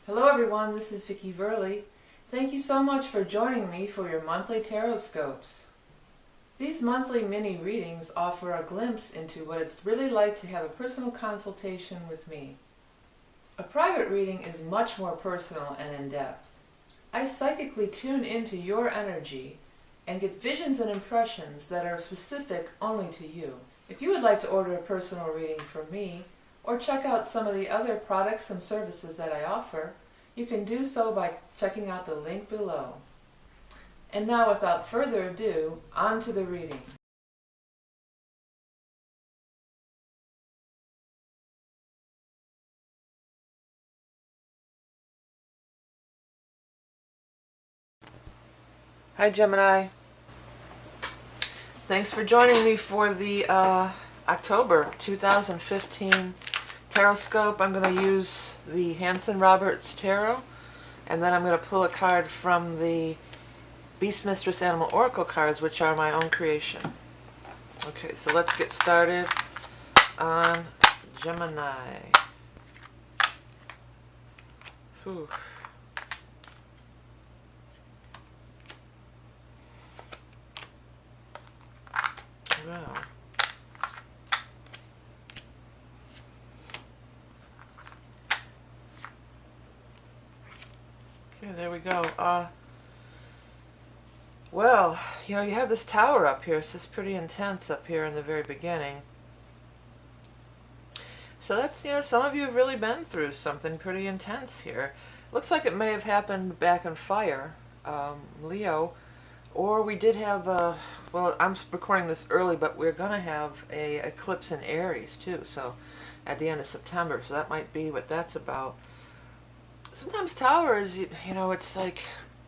Hello everyone, this is Vicki Verley. Thank you so much for joining me for your monthly tarot scopes. These monthly mini readings offer a glimpse into what it's really like to have a personal consultation with me. A private reading is much more personal and in-depth. I psychically tune into your energy and get visions and impressions that are specific only to you. If you would like to order a personal reading from me, or check out some of the other products and services that I offer, you can do so by checking out the link below. And now, without further ado, on to the reading. Hi Gemini. Thanks for joining me for the October 2015 Tarot Scope. I'm going to use the Hanson-Roberts Tarot, and then I'm going to pull a card from the Beast Mistress Animal Oracle cards, which are my own creation. Okay, so let's get started on Gemini. Whew. Wow. Okay, there we go. Well, you know, you have this tower up here. So it's pretty intense up here in the very beginning. So that's, you know, some of you have really been through something pretty intense here. Looks like it may have happened back in fire, Leo, or we did have, well, I'm recording this early, but we're going to have a eclipse in Aries too, so at the end of September, so that might be what that's about. Sometimes towers, you know, it's like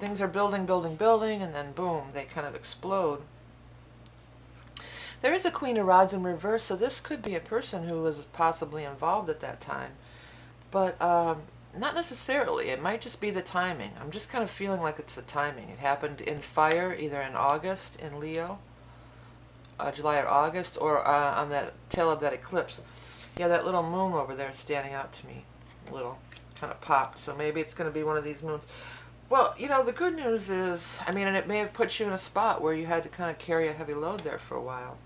things are building, and then boom, they kind of explode. There is a Queen of Rods in reverse, so this could be a person who was possibly involved at that time. But not necessarily. It might just be the timing. I'm just kind of feeling like it's the timing. It happened in fire, either in August in Leo, July or August, or on that tail of that eclipse. Yeah, that little moon over there is standing out to me. A little. Kind of popped, so maybe it's going to be one of these moons. Well, you know, the good news is, I mean, and it may have put you in a spot where you had to kind of carry a heavy load there for a while.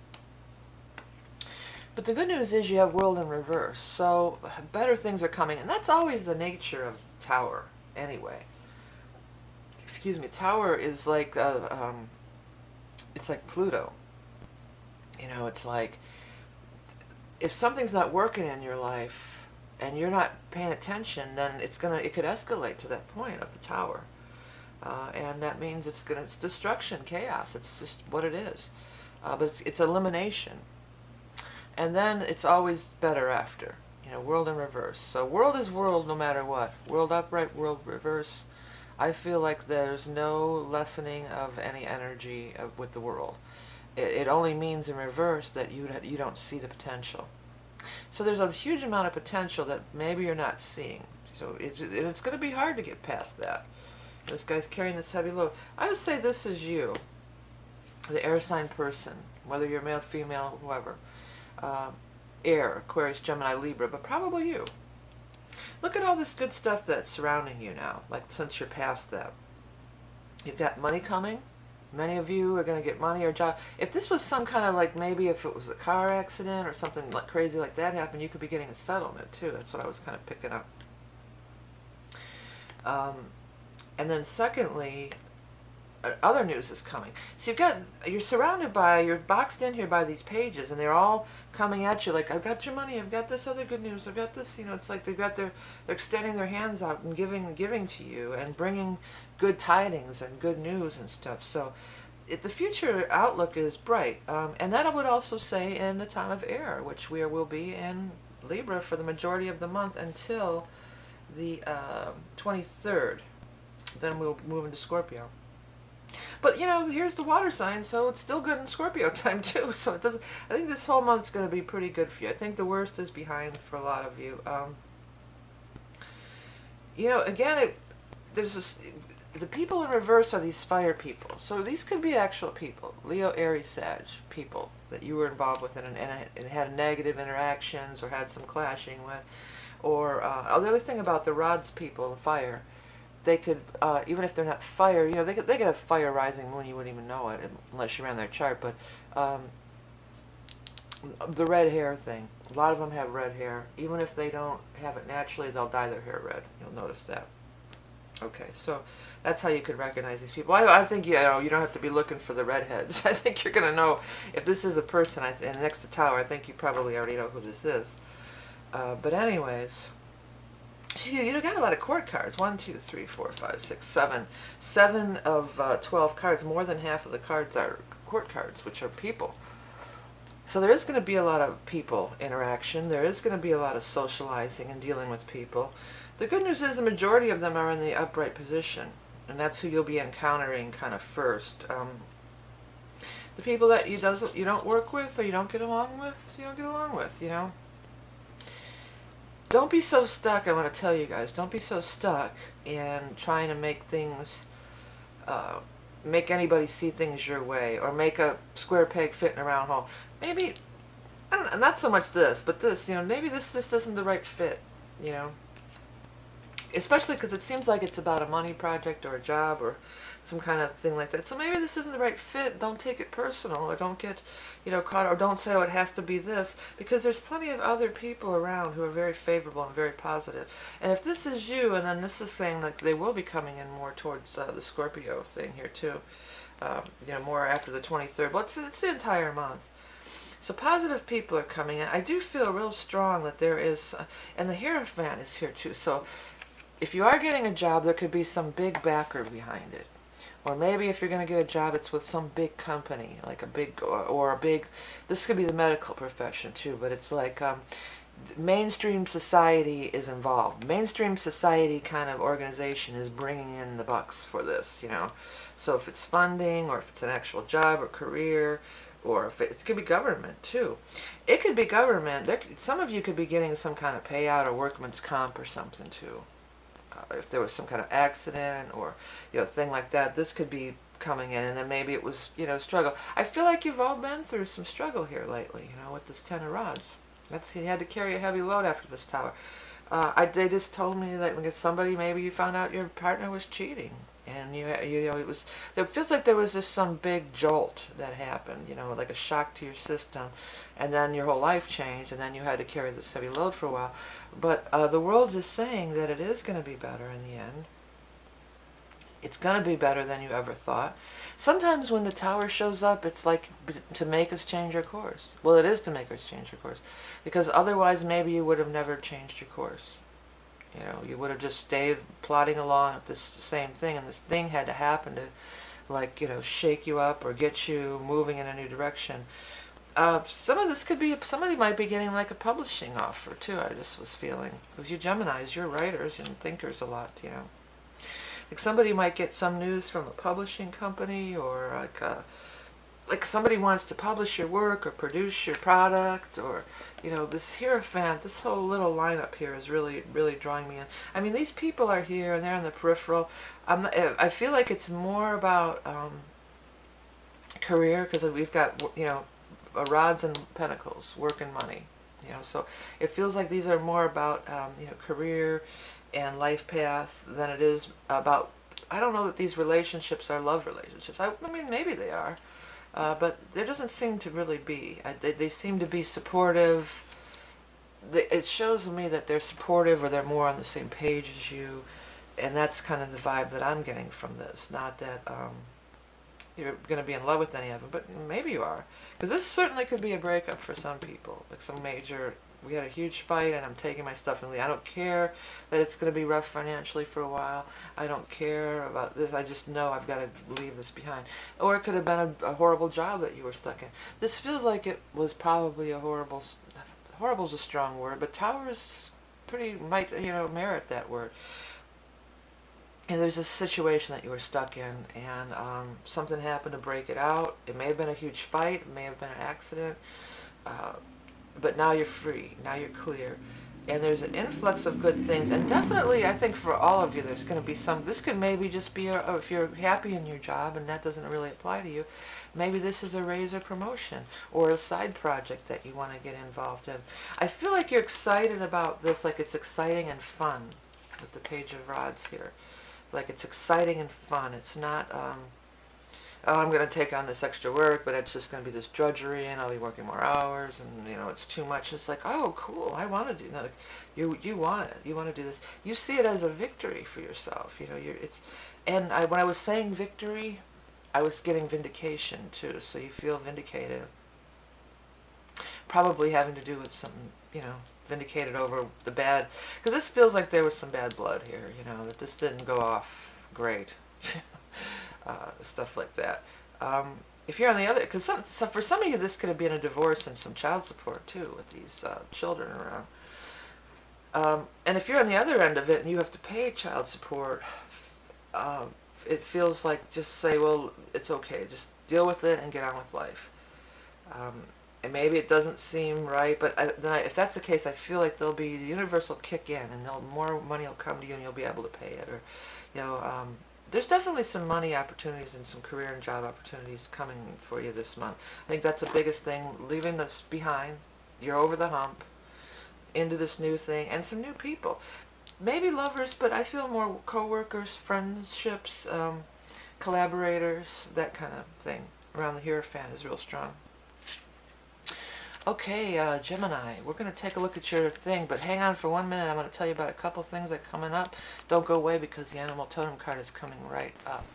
But the good news is you have world in reverse, so better things are coming, and that's always the nature of Tower, anyway. Excuse me, Tower is like, it's like Pluto. You know, it's like, if something's not working in your life, and you're not paying attention, then it could escalate to that point of the tower, and that means it's destruction, chaos. It's just what it is, but it's elimination, and then it's always better after. You know, world in reverse. So world is world no matter what. World upright, world reverse. I feel like there's no lessening of any energy with the world. It only means in reverse that you don't see the potential. So there's a huge amount of potential that maybe you're not seeing. So it's going to be hard to get past that. This guy's carrying this heavy load. I would say this is you, the air sign person, whether you're male, female, whoever. Air, Aquarius, Gemini, Libra, but probably you. Look at all this good stuff that's surrounding you now, like since you're past that. You've got money coming. Many of you are going to get money or job. If this was some kind of like, maybe if it was a car accident or something like crazy like that happened, you could be getting a settlement too. That's what I was kind of picking up. And then secondly, other news is coming. So you're surrounded by, you're boxed in here by these pages, and they're all coming at you like, I've got your money, I've got this other good news, I've got this, you know, it's like they're extending their hands out and giving to you and bringing good tidings and good news and stuff. So the future outlook is bright, and that I would also say in the time of air, which we will be in Libra for the majority of the month until the 23rd. Then we'll move into Scorpio. But, you know, here's the water sign, so it's still good in Scorpio time, too. So it doesn't. I think this whole month's going to be pretty good for you. I think the worst is behind for a lot of you. You know, again, there's this, the people in reverse are these fire people. So these could be actual people, Leo, Aries, Sag people that you were involved with and had negative interactions or had some clashing with. Or the other thing about the rods people, fire, they could, even if they're not fire, you know, they could have fire rising moon, you wouldn't even know it unless you ran their chart. But the red hair thing, a lot of them have red hair. Even if they don't have it naturally, they'll dye their hair red. You'll notice that. Okay, so that's how you could recognize these people. I think, you know, you don't have to be looking for the redheads. I think you're going to know if this is a person. And next to Tower, I think you probably already know who this is. But anyways, so you got a lot of court cards. 1, 2, 3, 4, 5, 6, 7. 7 of 12 cards. More than half of the cards are court cards, which are people. So there is going to be a lot of people interaction. There is going to be a lot of socializing and dealing with people. The good news is the majority of them are in the upright position, and that's who you'll be encountering kind of first. The people that you don't work with or you don't get along with, you know. Don't be so stuck, I want to tell you guys, don't be so stuck in trying to make things, make anybody see things your way, or make a square peg fit in a round hole. Maybe, I don't know, not so much this, but this, you know, maybe this isn't the right fit, you know. Especially because it seems like it's about a money project or a job or some kind of thing like that. So maybe this isn't the right fit. Don't take it personal, or don't get, you know, caught, or don't say, oh, it has to be this, because there's plenty of other people around who are very favorable and very positive. And if this is you, and then this is saying like they will be coming in more towards the Scorpio thing here too, you know, more after the 23rd. Well, it's the entire month. So positive people are coming in. I do feel real strong that there is, and the Hierophant is here too. So if you are getting a job, there could be some big backer behind it. Or maybe if you're going to get a job, it's with some big company, like a big, or a big, this could be the medical profession too, but it's like mainstream society is involved. Mainstream society kind of organization is bringing in the bucks for this, you know. So if it's funding, or if it's an actual job or career, or if it could be government too. It could be government. Some of you could be getting some kind of payout or workman's comp or something too. If there was some kind of accident or, you know, thing like that, this could be coming in, and then maybe it was, you know, struggle. I feel like you've all been through some struggle here lately, you know, with this 10 of rods. You had to carry a heavy load after this Tower. They just told me that when somebody, maybe you found out your partner was cheating, and you know, it feels like there was just some big jolt that happened, you know, like a shock to your system, and then your whole life changed, and then you had to carry this heavy load for a while. But the world is saying that it is going to be better in the end. It's going to be better than you ever thought. Sometimes when the Tower shows up, it's like to make us change our course. Well, it is to make us change our course, because otherwise maybe you would have never changed your course. You know, you would have just stayed plodding along at this same thing, and this thing had to happen to, like, you know, shake you up or get you moving in a new direction. Some of this could be, somebody might be getting like a publishing offer too, I just was feeling. Because you Geminis, you're writers and thinkers a lot, you know. Like somebody might get some news from a publishing company, or like somebody wants to publish your work or produce your product, or, you know, this Hierophant, this whole little lineup here is really, really drawing me in. I mean, these people are here and they're in the peripheral. I feel like it's more about career, because we've got, you know, rods and pentacles, work and money, you know, so it feels like these are more about you know, career and life path than it is about, I don't know that these relationships are love relationships. I mean, maybe they are, but there doesn't seem to really be. They seem to be supportive. It shows me that they're supportive, or they're more on the same page as you, and that's kind of the vibe that I'm getting from this. Not that you're going to be in love with any of them, but maybe you are. Because this certainly could be a breakup for some people. Like some major, we had a huge fight and I'm taking my stuff and leaving. I don't care that it's going to be rough financially for a while. I don't care about this. I just know I've got to leave this behind. Or it could have been a horrible job that you were stuck in. This feels like it was probably a horrible's a strong word, but Towers might, you know, merit that word. And there's a situation that you were stuck in, and something happened to break it out. It may have been a huge fight, it may have been an accident, but now you're free, now you're clear. and there's an influx of good things, and definitely I think for all of you there's going to be some, this could maybe just be if you're happy in your job and that doesn't really apply to you, maybe this is a raise or promotion or a side project that you want to get involved in. I feel like you're excited about this, like it's exciting and fun with the Page of Rods here. Like it's exciting and fun. It's not oh, I'm going to take on this extra work, but it's just going to be this drudgery, and I'll be working more hours, and it's too much. It's like, oh, cool, I want to do that. You want it. You want to do this. You see it as a victory for yourself. And when I was saying victory, I was getting vindication too. So you feel vindicated. Probably having to do with some, vindicated over the bad, because this feels like there was some bad blood here. That this didn't go off great. Stuff like that. If you're on the other, because for some of you this could have been a divorce and some child support too with these children around. And if you're on the other end of it and you have to pay child support, it feels like just say, well, it's okay, just deal with it and get on with life. And maybe it doesn't seem right, but if that's the case, I feel like there'll be the universe will kick in and more money will come to you and you'll be able to pay it, or there's definitely some money opportunities and some career and job opportunities coming for you this month. I think that's the biggest thing, leaving this behind. You're over the hump, into this new thing, and some new people. Maybe lovers, but I feel more co-workers, friendships, collaborators, that kind of thing. Around the Hierophant is real strong. Okay, Gemini, we're going to take a look at your thing, but hang on for 1 minute. I'm going to tell you about a couple things that are coming up. Don't go away because the Animal Totem card is coming right up.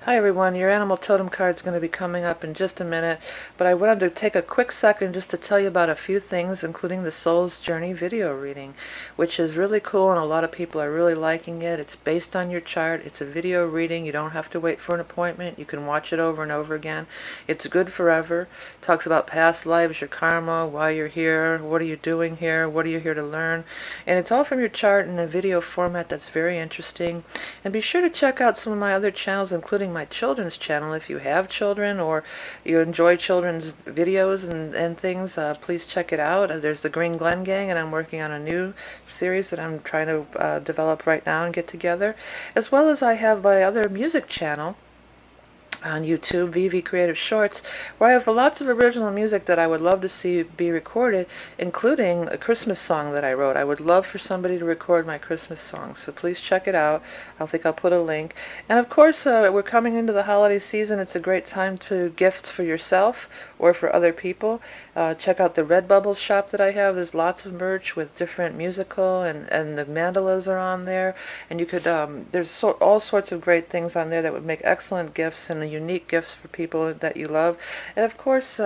Hi everyone, your Animal Totem card is going to be coming up in just a minute, but I wanted to take a quick second just to tell you about a few things, including the Soul's Journey video reading, which is really cool and a lot of people are really liking it. It's based on your chart. It's a video reading. You don't have to wait for an appointment. You can watch it over and over again. It's good forever. It talks about past lives, your karma, why you're here, what are you doing here, what are you here to learn, and it's all from your chart in a video format that's very interesting. And be sure to check out some of my other channels, including my children's channel. If you have children or you enjoy children's videos and things, please check it out. There's the Green Glen Gang, and I'm working on a new series that I'm trying to develop right now and get together. As well as I have my other music channel on YouTube, VV Creative Shorts, where I have lots of original music that I would love to see be recorded, including a Christmas song that I wrote. I would love for somebody to record my Christmas song, so please check it out. I think I'll put a link. And of course, we're coming into the holiday season. It's a great time to gifts for yourself or for other people. Check out the Redbubble shop that I have. There's lots of merch with different musical, and the mandalas are on there. And you could, there's all sorts of great things on there that would make excellent gifts and unique gifts for people that you love. And of course,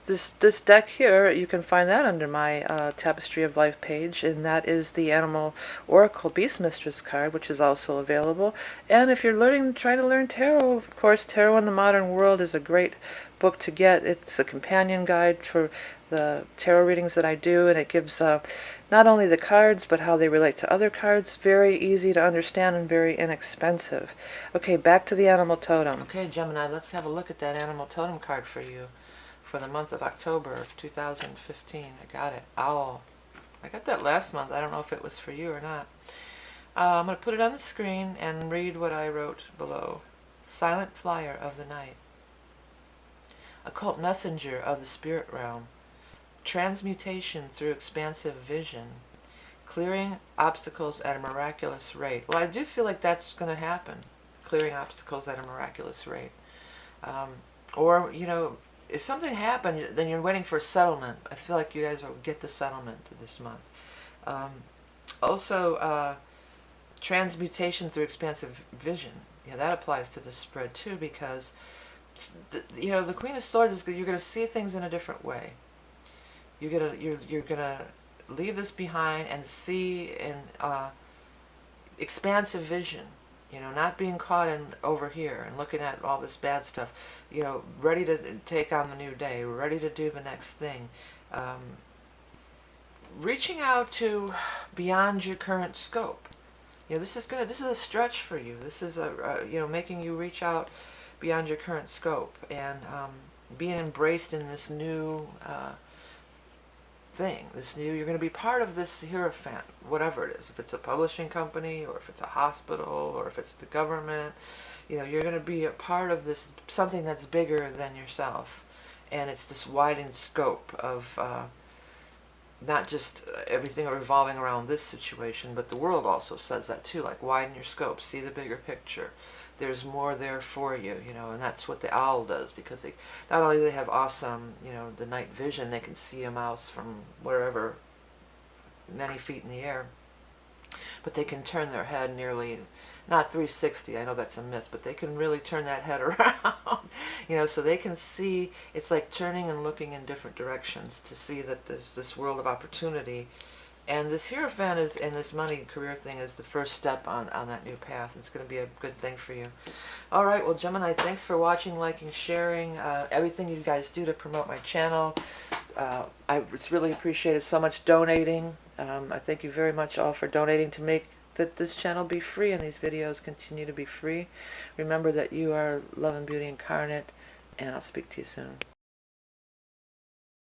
this deck here, you can find that under my Tapestry of Life page, and that is the Animal Oracle Beast Mistress card, which is also available. And if you're trying to learn tarot, of course, Tarot in the Modern World is a great book to get. It's a companion guide for the tarot readings that I do, and it gives not only the cards, but how they relate to other cards. Very easy to understand and very inexpensive. Okay, back to the Animal Totem. Okay, Gemini, let's have a look at that Animal Totem card for you for the month of October of 2015. I got it. Owl. I got that last month. I don't know if it was for you or not. I'm going to put it on the screen and read what I wrote below. Silent flyer of the night. Occult messenger of the spirit realm. Transmutation through expansive vision. Clearing obstacles at a miraculous rate. Well, I do feel like that's going to happen. Clearing obstacles at a miraculous rate. Or, if something happened, then you're waiting for a settlement. I feel like you guys will get the settlement this month. Also, transmutation through expansive vision. Yeah, that applies to this spread too, because the Queen of Swords is you're going to see things in a different way. You're gonna leave this behind and see in expansive vision. Not being caught in over here and looking at all this bad stuff. Ready to take on the new day, ready to do the next thing. Reaching out to beyond your current scope. This is a stretch for you. This is making you reach out beyond your current scope and being embraced in this new thing, you're going to be part of this Hierophant, whatever it is. If it's a publishing company, or if it's a hospital, or if it's the government, you're going to be a part of this, something that's bigger than yourself. And it's this widened scope of not just everything revolving around this situation, but the world also says that too, like widen your scope, see the bigger picture. There's more there for you, and that's what the owl does, because they not only do they have awesome, the night vision, they can see a mouse from wherever, many feet in the air, but they can turn their head nearly, not 360, I know that's a myth, but they can really turn that head around, so they can see. It's like turning and looking in different directions to see that there's this world of opportunity. And this Hierophant is, and this money career thing is the first step on that new path. It's going to be a good thing for you. All right, well, Gemini, thanks for watching, liking, sharing, everything you guys do to promote my channel. It's really appreciated. So much donating. I thank you very much all for donating to make this channel be free and these videos continue to be free. Remember that you are love and beauty incarnate, and I'll speak to you soon.